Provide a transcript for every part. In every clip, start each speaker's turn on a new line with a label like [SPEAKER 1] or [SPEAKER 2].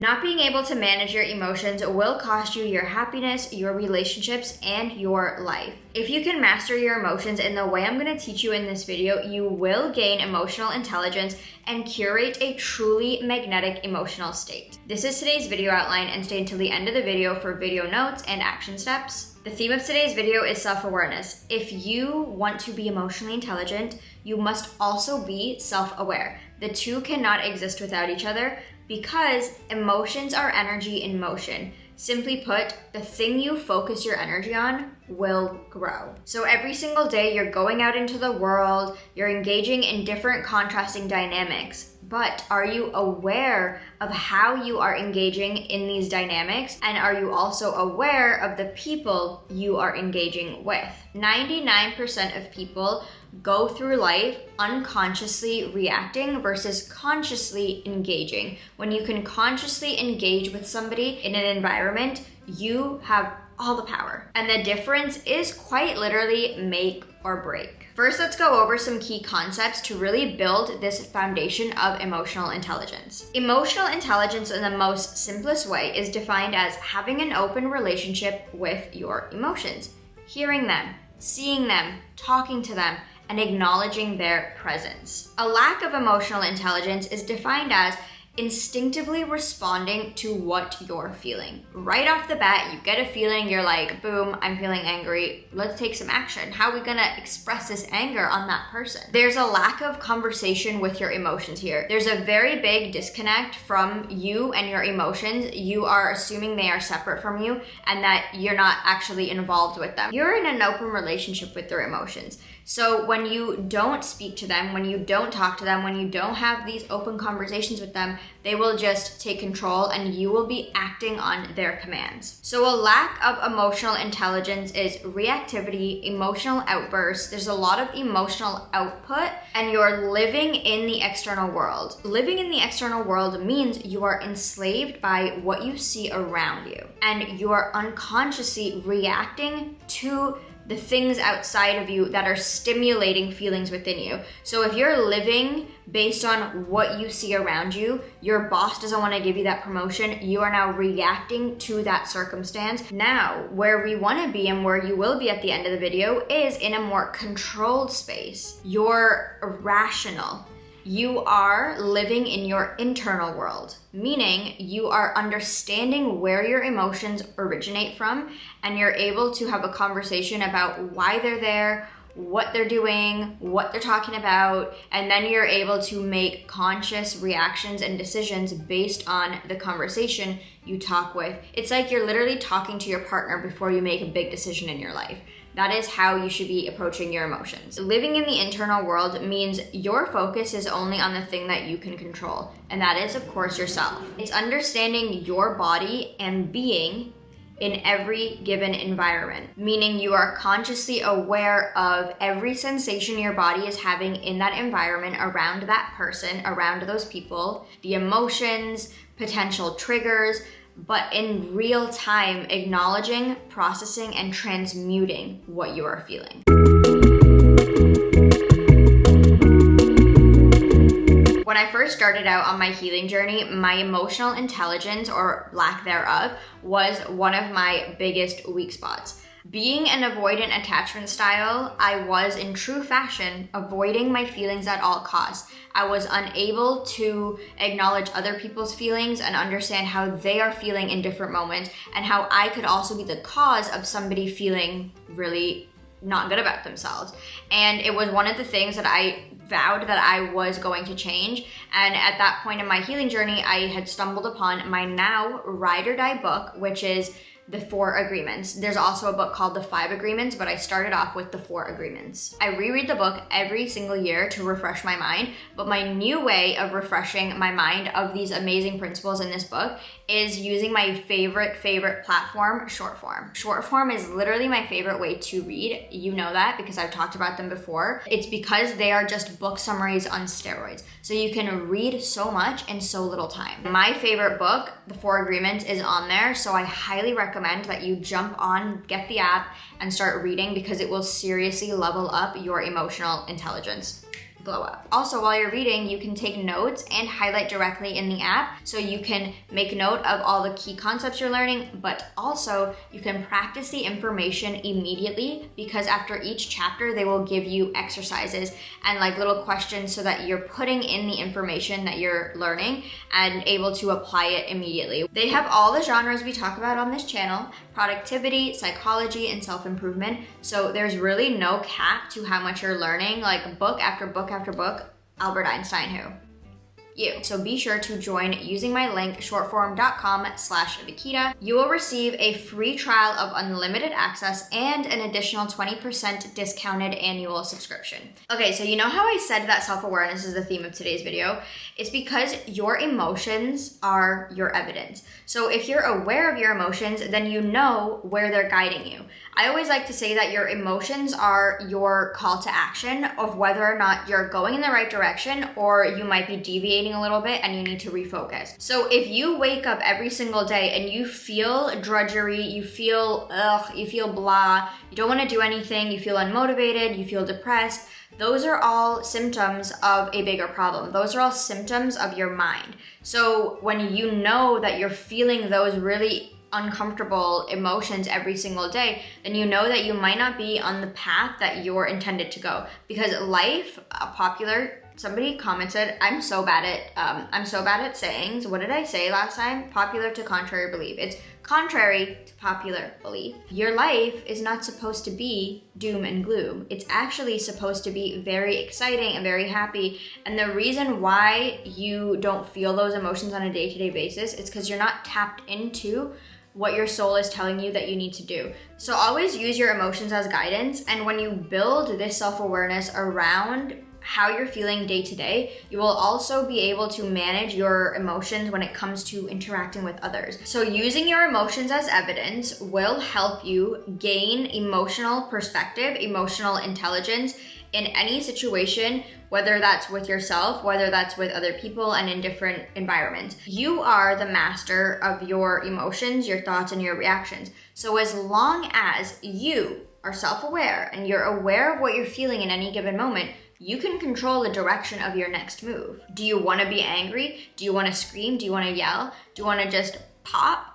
[SPEAKER 1] Not being able to manage your emotions will cost you your happiness, your relationships, and your life. If you can master your emotions in the way I'm going to teach you in this video, you will gain emotional intelligence and curate a truly magnetic emotional state. This is today's video outline, and stay until the end of the video for video notes and action steps. The theme of today's video is self-awareness. If you want to be emotionally intelligent, you must also be self-aware. The two cannot exist without each other, because emotions are energy in motion. Simply put, the thing you focus your energy on will grow. So every single day you're going out into the world, you're engaging in different contrasting dynamics, but are you aware of how you are engaging in these dynamics? And are you also aware of the people you are engaging with? 99% of people go through life unconsciously reacting versus consciously engaging. When you can consciously engage with somebody in an environment, you have all the power. And the difference is quite literally make or break. First, let's go over some key concepts to really build this foundation of emotional intelligence. Emotional intelligence, in the most simplest way, is defined as having an open relationship with your emotions, hearing them, seeing them, talking to them, and acknowledging their presence. A lack of emotional intelligence is defined as instinctively responding to what you're feeling. Right off the bat, you get a feeling, you're like, boom, I'm feeling angry. Let's take some action. How are we gonna express this anger on that person? There's a lack of conversation with your emotions here. There's a very big disconnect from you and your emotions. You are assuming they are separate from you and that you're not actually involved with them. You're in an open relationship with their emotions. So when you don't speak to them, when you don't talk to them, when you don't have these open conversations with them, they will just take control and you will be acting on their commands. So a lack of emotional intelligence is reactivity, emotional outbursts. There's a lot of emotional output and you're living in the external world. Living in the external world means you are enslaved by what you see around you and you are unconsciously reacting to the things outside of you that are stimulating feelings within you. So if you're living based on what you see around you, your boss doesn't want to give you that promotion, you are now reacting to that circumstance. Now, where we want to be and where you will be at the end of the video is in a more controlled space. You're rational. You are living in your internal world, meaning you are understanding where your emotions originate from, and you're able to have a conversation about why they're there, what they're doing, what they're talking about, and then you're able to make conscious reactions and decisions based on the conversation you talk with. It's like you're literally talking to your partner before you make a big decision in your life. That is how you should be approaching your emotions. Living in the internal world means your focus is only on the thing that you can control, and that is, of course, yourself. It's understanding your body and being in every given environment, meaning you are consciously aware of every sensation your body is having in that environment, around that person, around those people, the emotions, potential triggers, but in real time, acknowledging, processing, and transmuting what you are feeling. When I first started out on my healing journey, my emotional intelligence, or lack thereof, was one of my biggest weak spots. Being an avoidant attachment style, I was in true fashion avoiding my feelings at all costs. I was unable to acknowledge other people's feelings and understand how they are feeling in different moments, and how I could also be the cause of somebody feeling really not good about themselves. And it was one of the things that I vowed that I was going to change. And at that point in my healing journey, I had stumbled upon my now ride or die book, which is the 4 agreements. There's also a book called the 5 agreements, but I started off with the 4 agreements. I reread the book every single year to refresh my mind, but my new way of refreshing my mind of these amazing principles in this book is using my favorite platform, short form. Short form is literally my favorite way to read. You know that because I've talked about them before. It's because they are just book summaries on steroids. So you can read so much in so little time. My favorite book, The 4 Agreements, is on there, so I highly recommend that you jump on, get the app, and start reading because it will seriously level up your emotional intelligence. glow up. Also, while you're reading, you can take notes and highlight directly in the app, so you can make note of all the key concepts you're learning, but also you can practice the information immediately, because after each chapter they will give you exercises and like little questions so that you're putting in the information that you're learning and able to apply it immediately. They have all the genres we talk about on this channel: productivity, psychology, and self-improvement. So there's really no cap to how much you're learning, like book after book after book. Albert Einstein who? You. So be sure to join using my link shortform.com/Vikita. You will receive a free trial of unlimited access and an additional 20% discounted annual subscription. Okay, so you know how I said that self-awareness is the theme of today's video? It's because your emotions are your evidence. So if you're aware of your emotions, then you know where they're guiding you. I always like to say that your emotions are your call to action of whether or not you're going in the right direction, or you might be deviating a little bit and you need to refocus. So if you wake up every single day and you feel drudgery, you feel you feel blah, you don't want to do anything, you feel unmotivated, you feel depressed, those are all symptoms of a bigger problem. Those are all symptoms of your mind. So when you know that you're feeling those really uncomfortable emotions every single day, then you know that you might not be on the path that you're intended to go. Because life, somebody commented, I'm so bad at sayings. What did I say last time? Popular to contrary belief. It's contrary to popular belief. Your life is not supposed to be doom and gloom. It's actually supposed to be very exciting and very happy. And the reason why you don't feel those emotions on a day-to-day basis is because you're not tapped into what your soul is telling you that you need to do. So always use your emotions as guidance. And when you build this self-awareness around how you're feeling day to day, you will also be able to manage your emotions when it comes to interacting with others. So using your emotions as evidence will help you gain emotional perspective, emotional intelligence in any situation, whether that's with yourself, whether that's with other people, and in different environments. You are the master of your emotions, your thoughts, and your reactions. So as long as you are self-aware and you're aware of what you're feeling in any given moment, you can control the direction of your next move. Do you want to be angry? Do you want to scream? Do you want to yell? Do you want to just pop?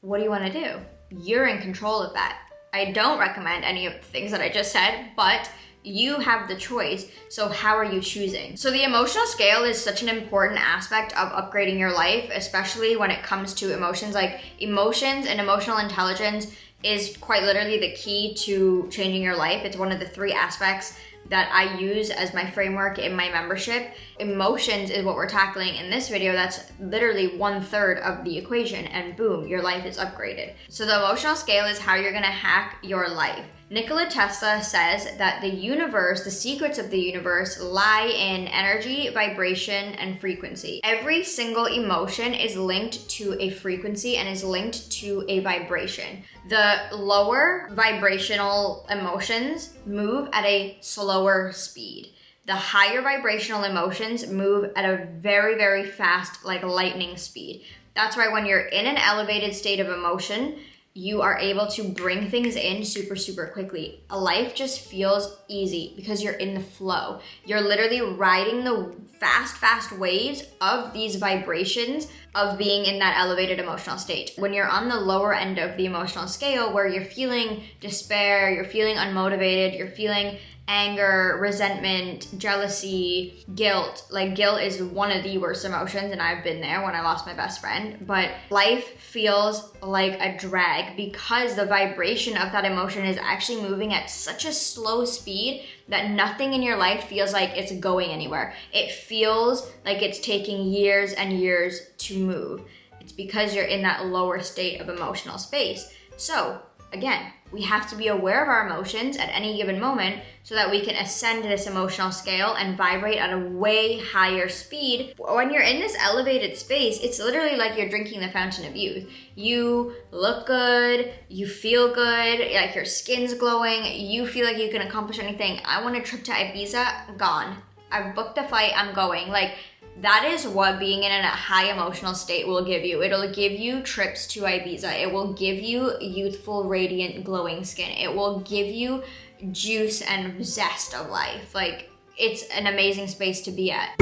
[SPEAKER 1] What do you want to do? You're in control of that. I don't recommend any of the things that I just said, but you have the choice. So how are you choosing? So the emotional scale is such an important aspect of upgrading your life, especially when it comes to emotions. Like emotions and emotional intelligence is quite literally the key to changing your life. It's one of the 3 aspects that I use as my framework in my membership. Emotions is what we're tackling in this video. That's literally 1/3 of the equation, and boom, your life is upgraded. So the emotional scale is how you're gonna hack your life. Nikola Tesla says that the universe, the secrets of the universe, lie in energy, vibration, and frequency. Every single emotion is linked to a frequency and is linked to a vibration. The lower vibrational emotions move at a slower speed. The higher vibrational emotions move at a very, very fast, like lightning speed. That's why when you're in an elevated state of emotion, you are able to bring things in super, super quickly. Life just feels easy because you're in the flow. You're literally riding the fast waves of these vibrations of being in that elevated emotional state. When you're on the lower end of the emotional scale, where you're feeling despair, you're feeling unmotivated, you're feeling anger, resentment, jealousy, guilt. Like guilt is one of the worst emotions, and I've been there when I lost my best friend. But life feels like a drag because the vibration of that emotion is actually moving at such a slow speed that nothing in your life feels like it's going anywhere. It feels like it's taking years and years to move. It's because you're in that lower state of emotional space. So again, we have to be aware of our emotions at any given moment so that we can ascend this emotional scale and vibrate at a way higher speed. When you're in this elevated space, it's literally like you're drinking the fountain of youth. You look good, you feel good, like your skin's glowing, you feel like you can accomplish anything. I want a trip to Ibiza, gone. I've booked the flight, I'm going. Like, that is what being in a high emotional state will give you. It'll give you trips to Ibiza. It will give you youthful, radiant, glowing skin. It will give you juice and zest of life. Like, it's an amazing space to be at.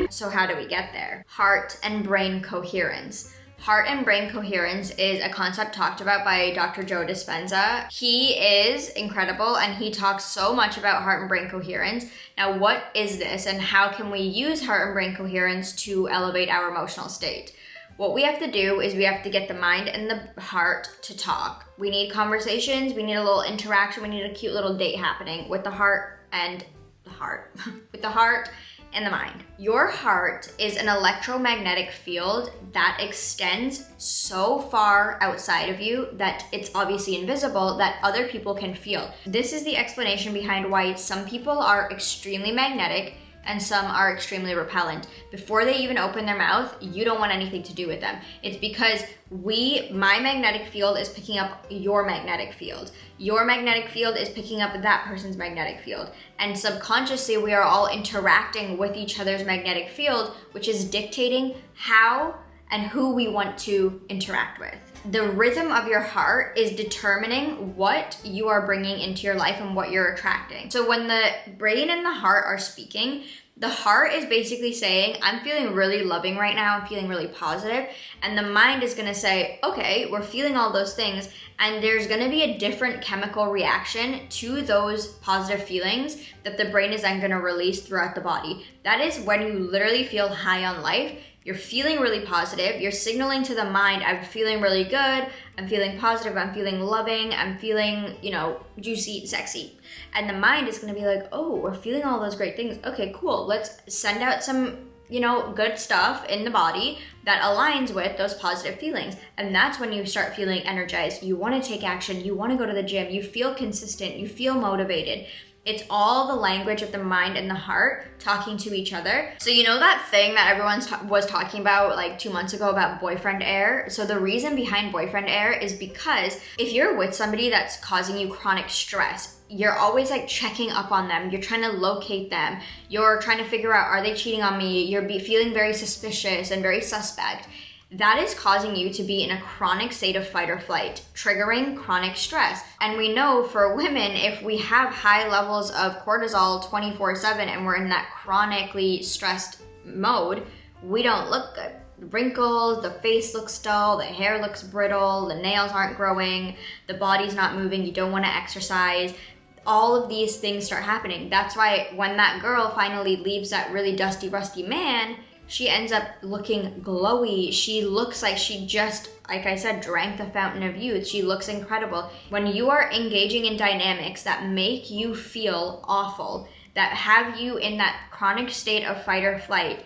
[SPEAKER 1] So how do we get there? Heart and brain coherence. Heart and brain coherence is a concept talked about by Dr. Joe Dispenza. He is incredible and he talks so much about heart and brain coherence. Now, what is this and how can we use heart and brain coherence to elevate our emotional state? What we have to do is we have to get the mind and the heart to talk. We need conversations, we need a little interaction, we need a cute little date happening with the heart and the heart. With the heart and the mind. Your heart is an electromagnetic field that extends so far outside of you that it's obviously invisible that other people can feel. This is the explanation behind why some people are extremely magnetic and some are extremely repellent. Before they even open their mouth, you don't want anything to do with them. It's because my magnetic field is picking up your magnetic field. Your magnetic field is picking up that person's magnetic field. And subconsciously, we are all interacting with each other's magnetic field, which is dictating how and who we want to interact with. The rhythm of your heart is determining what you are bringing into your life and what you're attracting. So when the brain and the heart are speaking, the heart is basically saying, I'm feeling really loving right now, I'm feeling really positive. And the mind is gonna say, okay, we're feeling all those things. And there's gonna be a different chemical reaction to those positive feelings that the brain is then gonna release throughout the body. That is when you literally feel high on life. You're feeling really positive. You're signaling to the mind, I'm feeling really good. I'm feeling positive. I'm feeling loving. I'm feeling, juicy, sexy. And the mind is going to be like, oh, we're feeling all those great things. Okay, cool. Let's send out some, good stuff in the body that aligns with those positive feelings. And that's when you start feeling energized. You want to take action. You want to go to the gym. You feel consistent. You feel motivated. It's all the language of the mind and the heart talking to each other. So that thing that everyone was talking about like 2 months ago about boyfriend air? So the reason behind boyfriend air is because if you're with somebody that's causing you chronic stress, you're always like checking up on them. You're trying to locate them. You're trying to figure out, are they cheating on me? You're feeling very suspicious and very suspect. That is causing you to be in a chronic state of fight or flight, triggering chronic stress. And we know for women, if we have high levels of cortisol 24/7 and we're in that chronically stressed mode, we don't look good. Wrinkles, the face looks dull, the hair looks brittle, the nails aren't growing, the body's not moving, you don't want to exercise. All of these things start happening. That's why when that girl finally leaves that really dusty, rusty man, she ends up looking glowy. She looks like she just, like I said, drank the fountain of youth. She looks incredible. When you are engaging in dynamics that make you feel awful, that have you in that chronic state of fight or flight,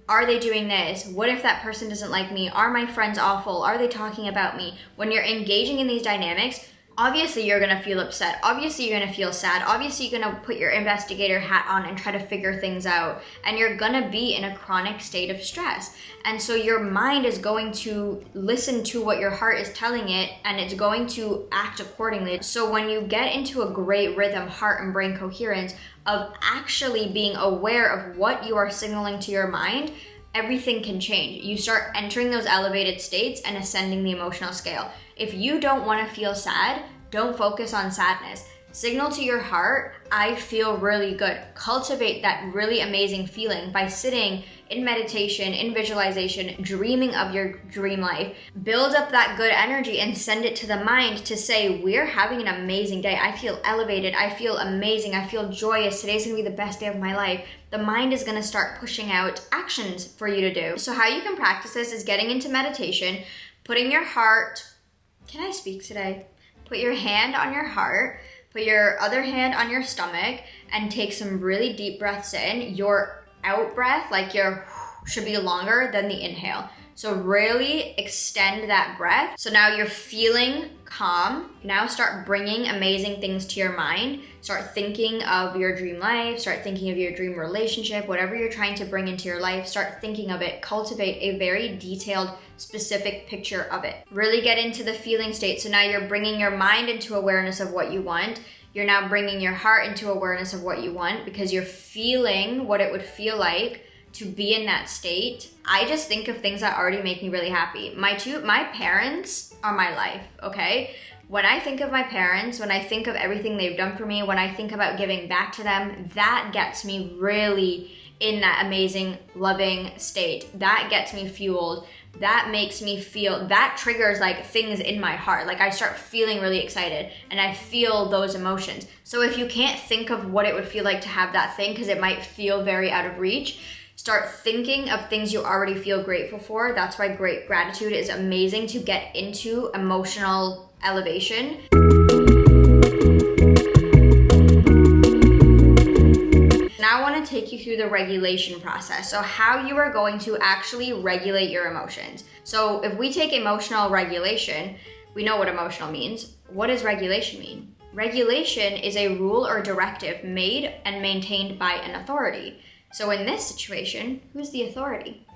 [SPEAKER 1] are they doing this? What if that person doesn't like me? Are my friends awful? Are they talking about me? When you're engaging in these dynamics, obviously you're gonna feel upset. Obviously you're gonna feel sad. Obviously you're gonna put your investigator hat on and try to figure things out. And you're gonna be in a chronic state of stress. And so your mind is going to listen to what your heart is telling it and it's going to act accordingly. So when you get into a great rhythm, heart and brain coherence of actually being aware of what you are signaling to your mind, everything can change. You start entering those elevated states and ascending the emotional scale. If you don't want to feel sad, don't focus on sadness. Signal to your heart, I feel really good. Cultivate that really amazing feeling by sitting in meditation, in visualization, dreaming of your dream life. Build up that good energy and send it to the mind to say, we're having an amazing day. I feel elevated. I feel amazing. I feel joyous. Today's gonna be the best day of my life. The mind is gonna start pushing out actions for you to do. So how you can practice this is getting into meditation, putting your heart, can I speak today? Put your hand on your heart, put your other hand on your stomach, and take some really deep breaths in. Your out breath, like your should be longer than the inhale. So really extend that breath. So now you're feeling calm. Now start bringing amazing things to your mind. Start thinking of your dream life. Start thinking of your dream relationship. Whatever you're trying to bring into your life, start thinking of it. Cultivate a very detailed, specific picture of it. Really get into the feeling state. So now you're bringing your mind into awareness of what you want. You're now bringing your heart into awareness of what you want because you're feeling what it would feel like to be in that state. I just think of things that already make me really happy. My parents are my life, okay? When I think of my parents, when I think of everything they've done for me, when I think about giving back to them, that gets me really in that amazing, loving state. That gets me fueled. That makes me feel, that triggers like things in my heart. Like I start feeling really excited and I feel those emotions. So if you can't think of what it would feel like to have that thing, because it might feel very out of reach, start thinking of things you already feel grateful for. That's why great gratitude is amazing to get into emotional elevation. Now I want to take you through the regulation process. So how you are going to actually regulate your emotions. So if we take emotional regulation, we know what emotional means. What does regulation mean? Regulation is a rule or directive made and maintained by an authority. So in this situation, who's the authority?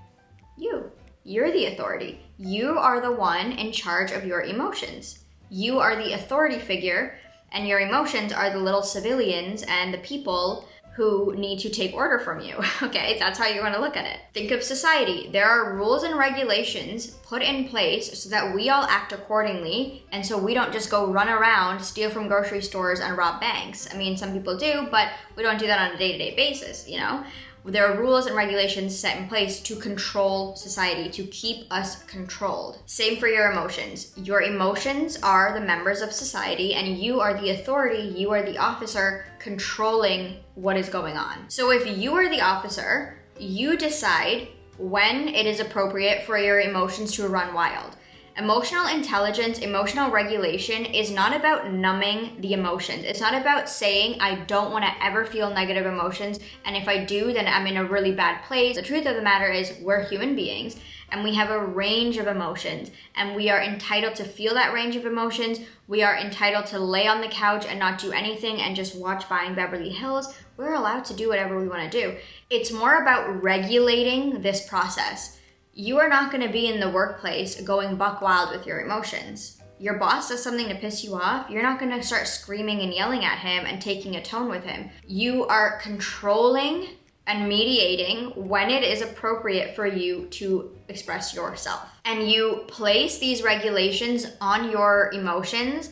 [SPEAKER 1] You. You're the authority. You are the one in charge of your emotions. You are the authority figure, and your emotions are the little civilians and the people who need to take order from you. Okay, that's how you want to look at it. Think of society. There are rules and regulations put in place so that we all act accordingly, and so we don't just go run around, steal from grocery stores, and rob banks. I mean, some people do, but we don't do that on a day-to-day basis, you know? There are rules and regulations set in place to control society, to keep us controlled. Same for your emotions. Your emotions are the members of society, and you are the authority, you are the officer controlling what is going on. So if you are the officer, you decide when it is appropriate for your emotions to run wild. Emotional intelligence, emotional regulation is not about numbing the emotions. It's not about saying, I don't want to ever feel negative emotions, and if I do, then I'm in a really bad place. The truth of the matter is we're human beings, and we have a range of emotions, and we are entitled to feel that range of emotions. We are entitled to lay on the couch and not do anything and just watch Buying Beverly Hills. We're allowed to do whatever we want to do. It's more about regulating this process. You are not going to be in the workplace going buck wild with your emotions. Your boss does something to piss you off, you're not going to start screaming and yelling at him and taking a tone with him. You are controlling and mediating when it is appropriate for you to express yourself. And you place these regulations on your emotions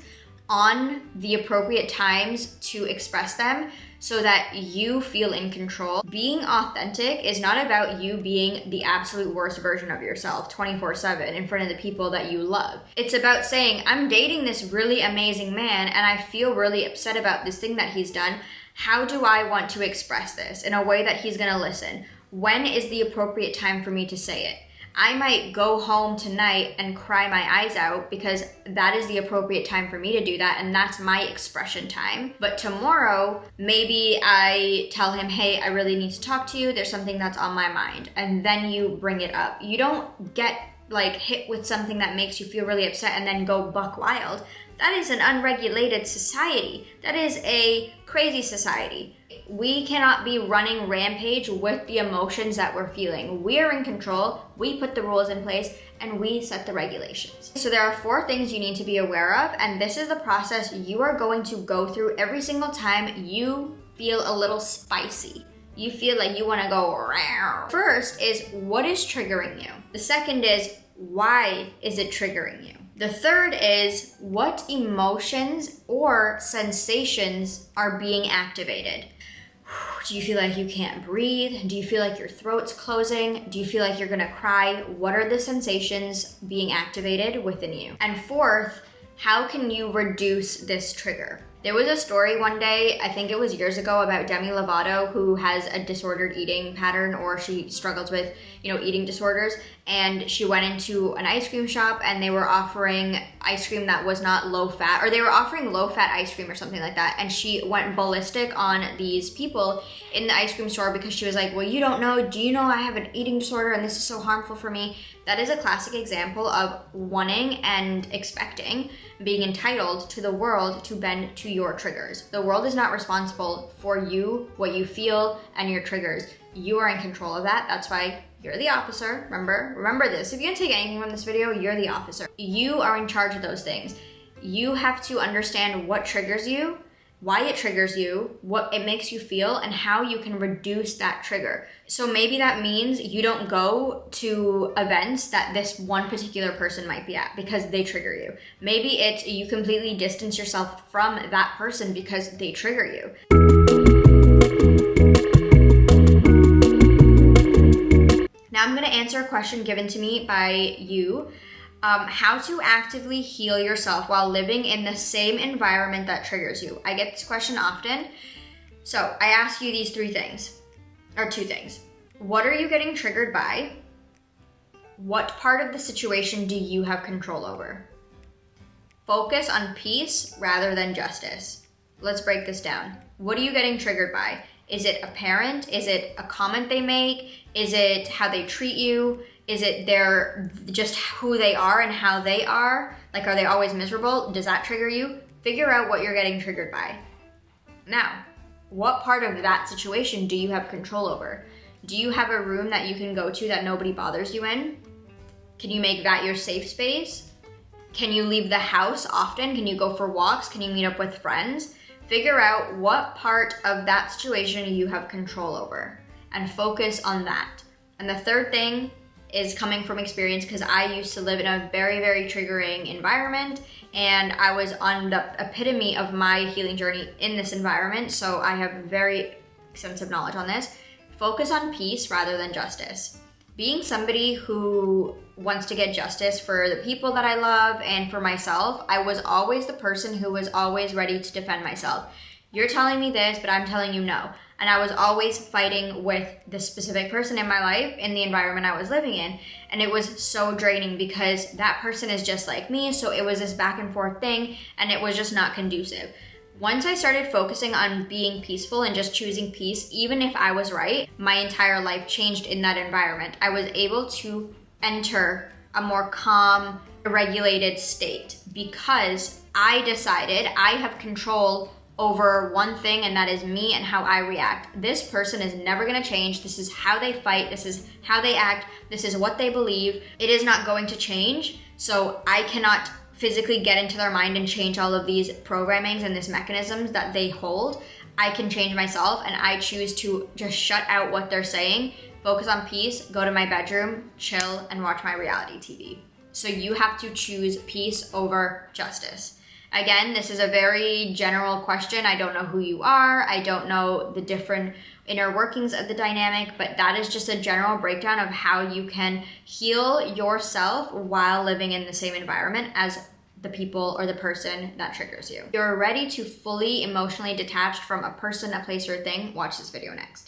[SPEAKER 1] on the appropriate times to express them, so that you feel in control. Being authentic is not about you being the absolute worst version of yourself 24/7 in front of the people that you love. It's about saying, I'm dating this really amazing man and I feel really upset about this thing that he's done. How do I want to express this in a way that he's gonna listen? When is the appropriate time for me to say it? I might go home tonight and cry my eyes out because that is the appropriate time for me to do that, and that's my expression time. But tomorrow, maybe I tell him, hey, I really need to talk to you. There's something that's on my mind. And then you bring it up. You don't get like hit with something that makes you feel really upset and then go buck wild. That is an unregulated society. That is a crazy society. We cannot be running rampage with the emotions that we're feeling. We are in control, we put the rules in place, and we set the regulations. So there are 4 things you need to be aware of, and this is the process you are going to go through every single time you feel a little spicy. You feel like you want to go rawr. First is, what is triggering you? The second is, why is it triggering you? The third is, what emotions or sensations are being activated? Do you feel like you can't breathe? Do you feel like your throat's closing? Do you feel like you're gonna cry? What are the sensations being activated within you? And fourth, how can you reduce this trigger? There was a story one day, I think it was years ago, about Demi Lovato, who has a disordered eating pattern, or she struggles with, eating disorders. And she went into an ice cream shop and they were offering ice cream that was not low fat, or they were offering low fat ice cream or something like that. And she went ballistic on these people in the ice cream store because she was like, well, you don't know, do you know I have an eating disorder and this is so harmful for me? That is a classic example of wanting and expecting, being entitled to the world to bend to your triggers. The world is not responsible for you, what you feel, and your triggers. You are in control of that. That's why you're the officer. Remember this. If you didn't take anything from this video, you're the officer. You are in charge of those things. You have to understand what triggers you why it triggers you, what it makes you feel, and how you can reduce that trigger. So maybe that means you don't go to events that this one particular person might be at because they trigger you. Maybe it's you completely distance yourself from that person because they trigger you. Now I'm going to answer a question given to me by you. How to actively heal yourself while living in the same environment that triggers you. I get this question often. So I ask you these two things. What are you getting triggered by? What part of the situation do you have control over? Focus on peace rather than justice. Let's break this down. What are you getting triggered by? Is it a parent? Is it a comment they make? Is it how they treat you? Is it their just who they are and how they are? Like, are they always miserable? Does that trigger you? Figure out what you're getting triggered by. Now, what part of that situation do you have control over? Do you have a room that you can go to that nobody bothers you in? Can you make that your safe space? Can you leave the house often? Can you go for walks? Can you meet up with friends? Figure out what part of that situation you have control over and focus on that. And the third thing is coming from experience, because I used to live in a very, very triggering environment, and I was on the epitome of my healing journey in this environment, so I have very extensive knowledge on this. Focus on peace rather than justice. Being somebody who wants to get justice for the people that I love and for myself, I was always the person who was always ready to defend myself. You're telling me this, but I'm telling you no. And I was always fighting with this specific person in my life in the environment I was living in. And it was so draining because that person is just like me. So it was this back and forth thing, and it was just not conducive. Once I started focusing on being peaceful and just choosing peace, even if I was right, my entire life changed in that environment. I was able to enter a more calm, regulated state because I decided I have control over one thing, and that is me and how I react. This person is never gonna change. This is how they fight. This is how they act. This is what they believe. It is not going to change. So I cannot physically get into their mind and change all of these programmings and these mechanisms that they hold. I can change myself, and I choose to just shut out what they're saying, focus on peace, go to my bedroom, chill, and watch my reality TV. So you have to choose peace over justice. Again, this is a very general question. I don't know who you are. I don't know the different inner workings of the dynamic, but that is just a general breakdown of how you can heal yourself while living in the same environment as the people or the person that triggers you. If you're ready to fully emotionally detached from a person, a place, or a thing, watch this video next.